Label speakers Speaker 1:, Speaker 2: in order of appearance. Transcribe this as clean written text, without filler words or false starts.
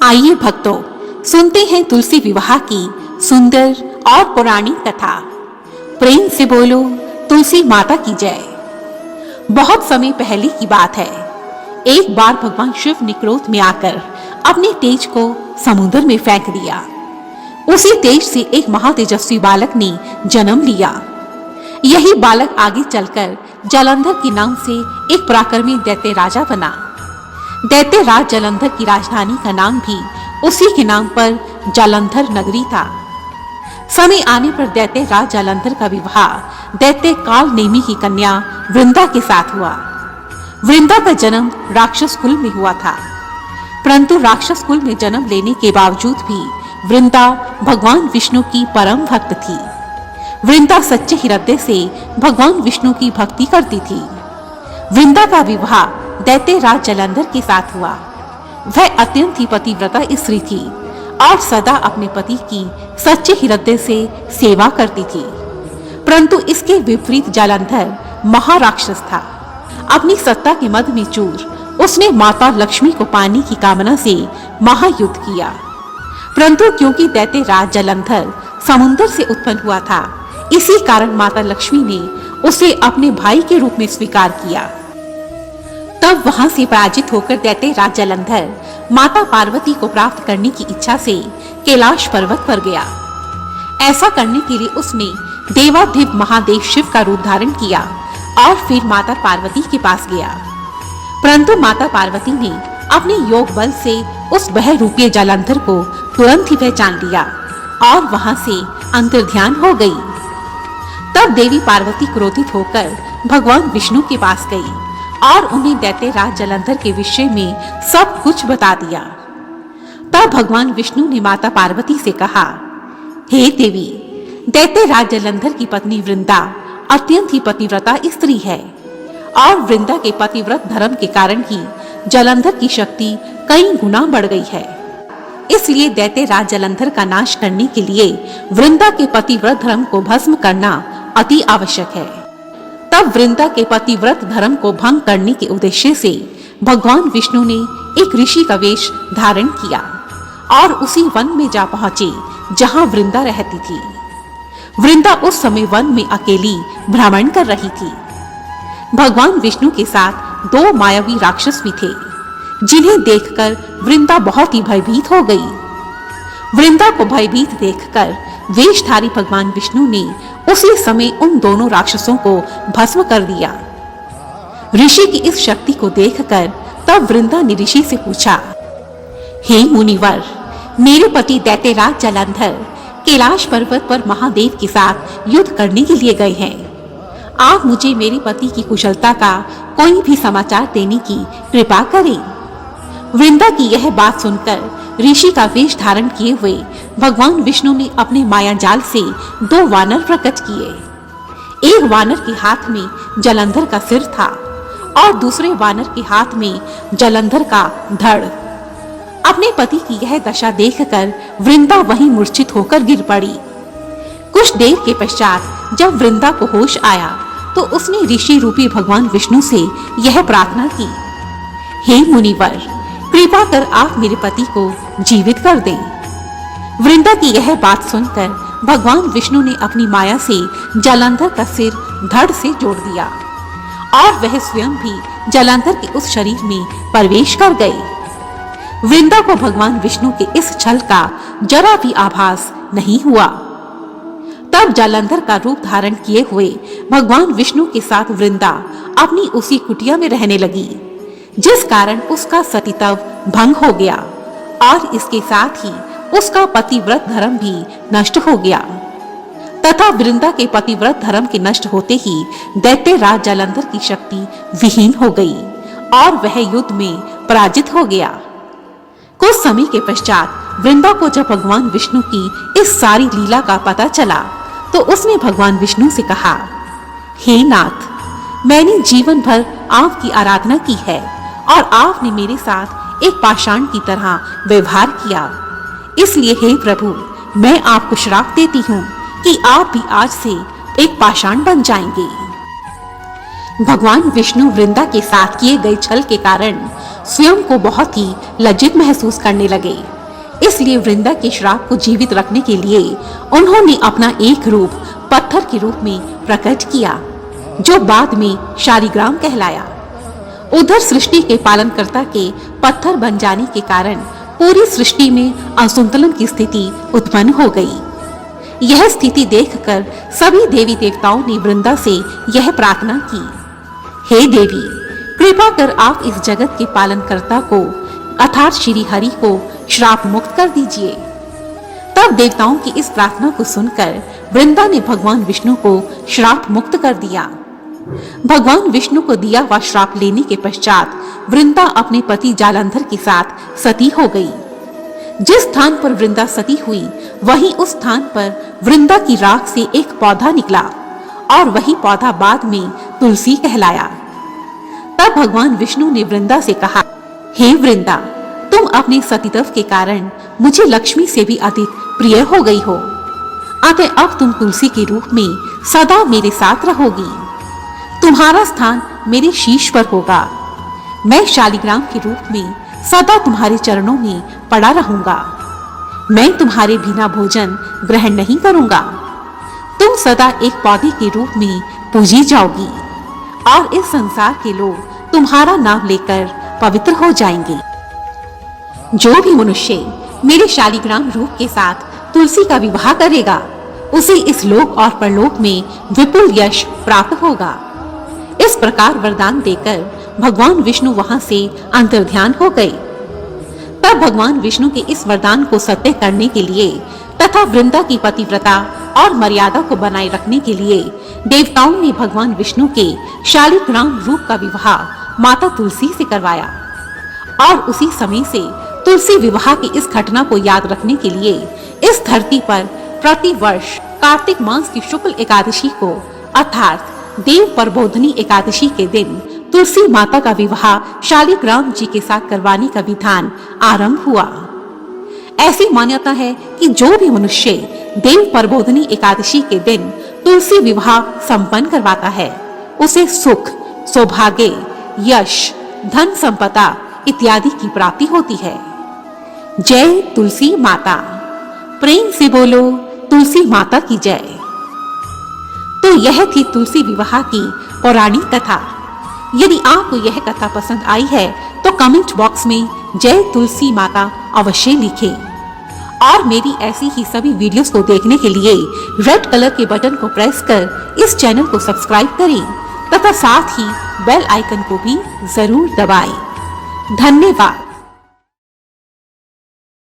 Speaker 1: आइए भक्तों, सुनते हैं तुलसी विवाह की सुंदर और पुरानी कथा। प्रेम से बोलो तुलसी माता की जय। बहुत समय पहले की बात है। एक बार भगवान शिव ने क्रोध में आकर अपने तेज को समुद्र में फेंक दिया। उसी तेज से एक महातेजस्वी बालक ने जन्म लिया। यही बालक आगे चलकर जालंधर के नाम से एक पराक्रमी दैत्य राजा बना। दैत्य राज जालंधर की राजधानी का नाम भी उसी के नाम पर जालंधर नगरी था। समय आने पर दैत्य राज जालंधर का विवाह दैत्य काल नेमी की कन्या वृंदा के साथ हुआ। वृंदा का जन्म राक्षस कुल में हुआ था, परंतु राक्षस कुल में जन्म लेने के बावजूद भी वृंदा भगवान विष्णु की परम भक्त थी। वृंदा सच्चे हृदय से भगवान विष्णु की भक्ति करती थी। वृंदा का विवाह दैत्य राज जालंधर के साथ हुआ। वह अत्यंत ही पतिव्रता स्त्री थी और सदा अपने पति की सच्चे हृदय से सेवा करती थी। परंतु इसके विपरीत जालंधर महाराक्षस था। अपनी सत्ता के मद में चूर उसने माता लक्ष्मी को पाने की कामना से महायुद्ध किया। परंतु क्योंकि दैत्य राज जालंधर समुद्र से उत्पन्न हुआ था, इसी कारण माता लक्ष्मी ने उसे अपने भाई के रूप में स्वीकार किया। तब वहां से पराजित होकर दैत्य राज जालंधर माता पार्वती को प्राप्त करने की इच्छा से कैलाश पर्वत पर गया। ऐसा करने के लिए उसने देवाधिप महादेव शिव का रूप धारण किया और फिर माता पार्वती के पास गया। परंतु माता पार्वती ने अपने योग बल से उस बहरूपीय जालंधर को तुरंत ही पहचान लिया और वहां से अंतर्ध्यान हो गई। तब देवी पार्वती क्रोधित होकर भगवान विष्णु के पास गई और उन्हें दैत्य राज जालंधर के विषय में सब कुछ बता दिया। तब भगवान विष्णु ने माता पार्वती से कहा, हे देवी, दैत्य राज जालंधर की पत्नी वृंदा अत्यंत ही पतिव्रता स्त्री है और वृंदा के पतिव्रत धर्म के कारण ही जालंधर की शक्ति कई गुना बढ़ गई है। इसलिए दैत्य राज जालंधर का नाश करने के लिए वृंदा के पतिव्रत धर्म को भस्म करना अति आवश्यक है। तब वृंदा के पतिव्रत धर्म को भंग करने के उद्देश्य से भगवान विष्णु ने एक ऋषि का वेश धारण किया और उसी वन में जा पहुंचे जहां वृंदा रहती थी। वृंदा उस समय वन में अकेली भ्रमण कर रही थी। भगवान विष्णु के साथ दो मायावी राक्षस भी थे, जिन्हें देखकर वृंदा बहुत ही भयभीत हो गई। वृंदा को भयभीत देखकर वेशधारी भगवान विष्णु ने उसी समय उन दोनों राक्षसों को भस्म कर दिया। ऋषि की इस शक्ति को देखकर तब वृंदा ने ऋषि से पूछा, हे मुनिवर, मेरे पति दैत्य राज जालंधर कैलाश पर्वत पर महादेव के साथ युद्ध करने के लिए गए हैं। आप मुझे मेरे पति की कुशलता का कोई भी समाचार देने की कृपा करें। वृंदा की यह बात सुनकर ऋषि का वेश धारण किए हुए भगवान विष्णु ने अपने माया जाल से दो वानर प्रकट किए। एक वानर के हाथ में जालंधर का सिर था और दूसरे वानर के हाथ में जालंधर का धड़। अपने पति की यह दशा देखकर वृंदा वहीं मूर्छित होकर गिर पड़ी। कुछ देर के पश्चात जब वृंदा को होश आया तो उसने ऋषि रूपी भगवान विष्णु से यह प्रार्थना की, हे मुनिवर, कृपा कर आप मेरे पति को जीवित कर दें। वृंदा की यह बात सुनकर भगवान विष्णु ने अपनी माया से जालंधर का सिर धड़ से जोड़ दिया और वह स्वयं भी जालंधर के उस शरीर में प्रवेश कर गए। वृंदा को भगवान विष्णु के इस छल का जरा भी आभास नहीं हुआ। तब जालंधर का रूप धारण किए हुए भगवान विष्णु के साथ वृंदा अपनी उसी कुटिया में रहने लगी, जिस कारण उसका सतीत्व भंग हो गया और इसके साथ ही उसका पतिव्रत धर्म भी नष्ट हो गया। तथा वृंदा के पतिव्रत धर्म के नष्ट होते ही दैत्य राज जालंधर की शक्ति विहीन हो गई और वह युद्ध में पराजित हो गया। कुछ समय के पश्चात वृंदा को जब भगवान विष्णु की इस सारी लीला का पता चला तो उसने भगवान विष्णु से कहा, हे नाथ, मैंने जीवन भर आपकी आराधना की है और आपने मेरे साथ एक पाषाण की तरह व्यवहार किया। इसलिए हे प्रभु, मैं आपको श्राप देती हूँ कि आप भी आज से एक पाषाण बन जाएंगे। भगवान विष्णु वृंदा के साथ किए गए छल के कारण स्वयं को बहुत ही लज्जित महसूस करने लगे इसलिए वृंदा के श्राप को जीवित रखने के लिए उन्होंने अपना एक रूप पत्थर के रूप में प्रकट किया, जो बाद में शालिग्राम कहलाया। उधर सृष्टि के पालनकर्ता के पत्थर बन जाने के कारण पूरी सृष्टि में असंतुलन की स्थिति उत्पन्न हो गई। यह स्थिति देखकर सभी देवी देवताओं ने वृंदा से यह प्रार्थना की, हे देवी, कृपा कर आप इस जगत के पालनकर्ता को अर्थात श्री हरि को श्राप मुक्त कर दीजिए। तब देवताओं की इस प्रार्थना को सुनकर वृंदा ने भगवान विष्णु को श्राप मुक्त कर दिया। भगवान विष्णु को दिया हुआ श्राप लेने के पश्चात वृंदा अपने पति जालंधर के साथ सती हो गई। जिस स्थान पर वृंदा सती हुई वहीं उस स्थान पर वृंदा की राख से एक पौधा निकला और वही पौधा बाद में तुलसी कहलाया। तब भगवान विष्णु ने वृंदा से कहा, हे वृंदा, तुम अपने सतीत्व के कारण मुझे लक्ष्मी से भी अधिक प्रिय हो गई हो, अतः अब तुम तुलसी के रूप में सदा मेरे साथ रहोगी। तुम्हारा स्थान मेरे शीश पर होगा। मैं शालिग्राम के रूप में सदा तुम्हारे चरणों में पड़ा रहूंगा। मैं तुम्हारे बिना भोजन ग्रहण नहीं करूंगा। तुम सदा एक पौधे के रूप में पूजी जाओगी और इस संसार के लोग तुम्हारा नाम लेकर पवित्र हो जाएंगे। जो भी मनुष्य मेरे शालिग्राम रूप के साथ तुलसी का विवाह करेगा उसे इस लोक और परलोक में विपुल यश प्राप्त होगा। इस प्रकार वरदान देकर भगवान विष्णु वहां से अंतर्ध्यान हो गए। तब भगवान विष्णु के इस वरदान को सत्य करने के लिए तथा वृंदा की पतिव्रता और मर्यादा को बनाए रखने के लिए देवताओं ने भगवान विष्णु के शालिग्राम रूप का विवाह माता तुलसी से करवाया। और उसी समय से तुलसी विवाह की इस घटना को याद रखने के लिए इस धरती पर प्रति वर्ष कार्तिक मास की शुक्ल एकादशी को अर्थात देव प्रबोधनी एकादशी के दिन तुलसी माता का विवाह शालिग्राम जी के साथ करवाने का विधान आरंभ हुआ। ऐसी मान्यता है कि जो भी मनुष्य देव प्रबोधनी एकादशी के दिन तुलसी विवाह संपन्न करवाता है उसे सुख, सौभाग्य, यश, धन संपदा इत्यादि की प्राप्ति होती है। जय तुलसी माता। प्रेम से बोलो तुलसी माता की जय। तो यह थी तुलसी विवाह की पौराणिक कथा। यदि आपको यह कथा पसंद आई है तो कमेंट बॉक्स में जय तुलसी माता अवश्य लिखें और मेरी ऐसी ही सभी वीडियोस को देखने के लिए रेड कलर के बटन को प्रेस कर इस चैनल को सब्सक्राइब करें तथा साथ ही बेल आइकन को भी जरूर दबाएं। धन्यवाद।